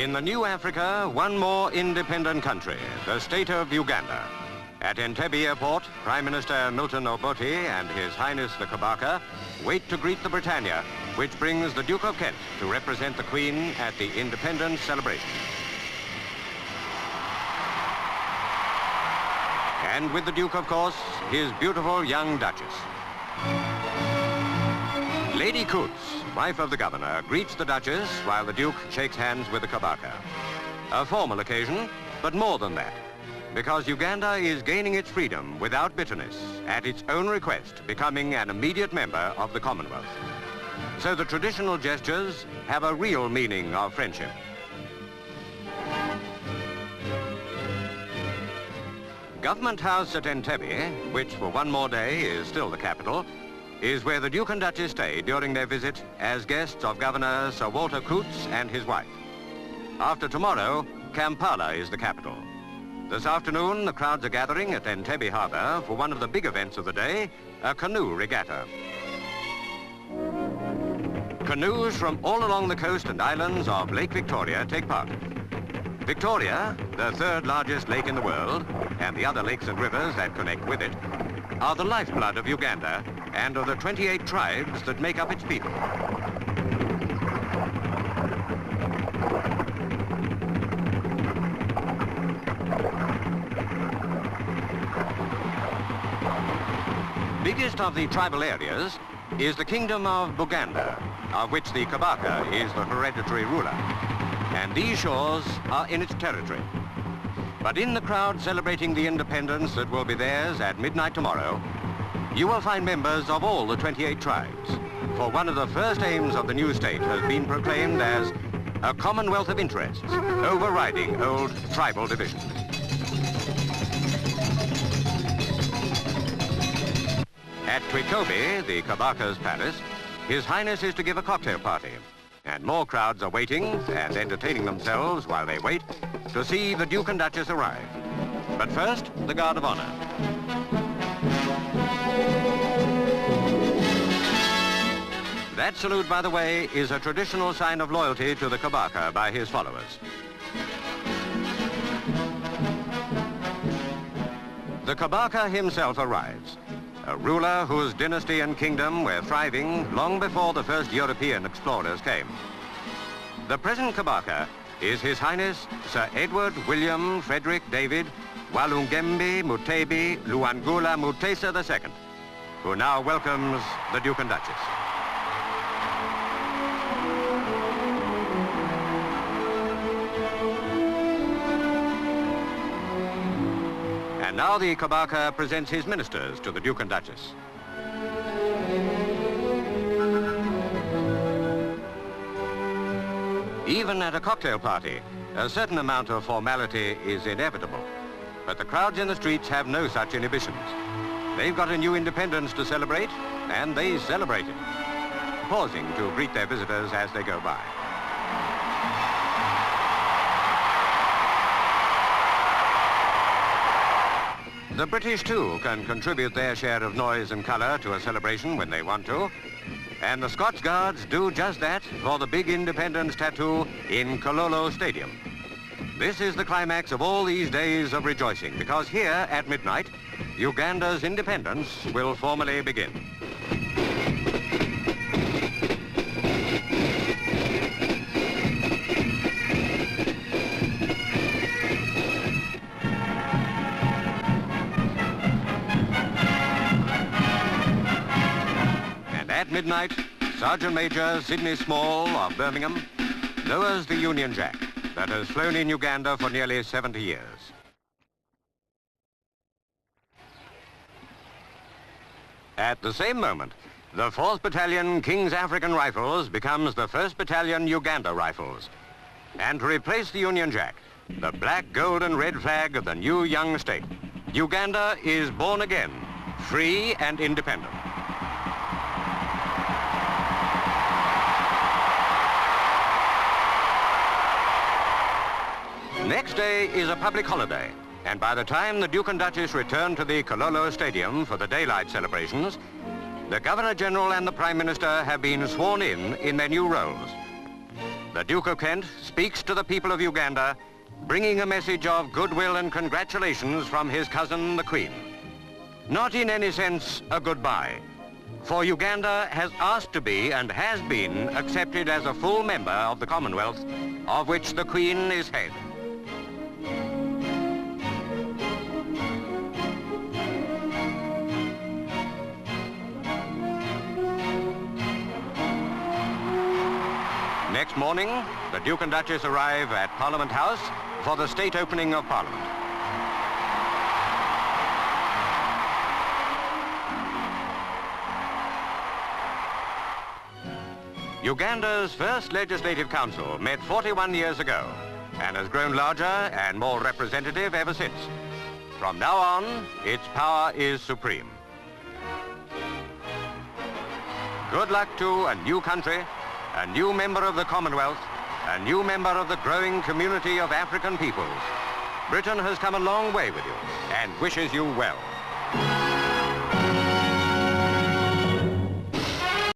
In the new Africa, one more independent country, the state of Uganda. At Entebbe Airport, Prime Minister Milton Obote and His Highness the Kabaka wait to greet the Britannia, which brings the Duke of Kent to represent the Queen at the independence celebration. And with the Duke, of course, his beautiful young Duchess. Lady Coots, wife of the Governor, greets the Duchess while the Duke shakes hands with the Kabaka. A formal occasion, but more than that, because Uganda is gaining its freedom without bitterness, at its own request, becoming an immediate member of the Commonwealth. So the traditional gestures have a real meaning of friendship. Government House at Entebbe, which for one more day is still the capital, is where the Duke and Duchess stay during their visit as guests of Governor Sir Walter Coots and his wife. After tomorrow, Kampala is the capital. This afternoon, the crowds are gathering at Entebbe Harbour for one of the big events of the day, a canoe regatta. Canoes from all along the coast and islands of Lake Victoria take part. Victoria, the third largest lake in the world, and the other lakes and rivers that connect with it, are the lifeblood of Uganda and of the 28 tribes that make up its people. Biggest of the tribal areas is the Kingdom of Buganda, of which the Kabaka is the hereditary ruler. And these shores are in its territory. But in the crowd celebrating the independence that will be theirs at midnight tomorrow, you will find members of all the 28 tribes. For one of the first aims of the new state has been proclaimed as a commonwealth of interests, overriding old tribal divisions. At Twikobi, the Kabaka's palace, His Highness is to give a cocktail party. And more crowds are waiting and entertaining themselves while they wait to see the Duke and Duchess arrive. But first, the Guard of Honor. That salute, by the way, is a traditional sign of loyalty to the Kabaka by his followers. The Kabaka himself arrives, a ruler whose dynasty and kingdom were thriving long before the first European explorers came. The present Kabaka is His Highness Sir Edward William Frederick David Walungembe Mutebi Luangula Mutesa II, who now welcomes the Duke and Duchess. And now the Kabaka presents his ministers to the Duke and Duchess. Even at a cocktail party, a certain amount of formality is inevitable. But the crowds in the streets have no such inhibitions. They've got a new independence to celebrate, and they celebrate it, pausing to greet their visitors as they go by. The British, too, can contribute their share of noise and colour to a celebration when they want to. And the Scots Guards do just that for the big independence tattoo in Kololo Stadium. This is the climax of all these days of rejoicing, because here at midnight, Uganda's independence will formally begin. At midnight, Sergeant Major Sidney Small of Birmingham lowers the Union Jack that has flown in Uganda for nearly 70 years. At the same moment, the 4th Battalion King's African Rifles becomes the 1st Battalion Uganda Rifles. And to replace the Union Jack, the black, gold and red flag of the new young state, Uganda is born again, free and independent. Next day is a public holiday, and by the time the Duke and Duchess return to the Kololo Stadium for the daylight celebrations, the Governor-General and the Prime Minister have been sworn in their new roles. the Duke of Kent speaks to the people of Uganda, bringing a message of goodwill and congratulations from his cousin, the Queen. Not in any sense a goodbye, for Uganda has asked to be and has been accepted as a full member of the Commonwealth, of which the Queen is head. Next morning, the Duke and Duchess arrive at Parliament House for the state opening of Parliament. Uganda's first Legislative Council met 41 years ago and has grown larger and more representative ever since. From now on, its power is supreme. Good luck to a new country, a new member of the Commonwealth, a new member of the growing community of African peoples. Britain has come a long way with you and wishes you well.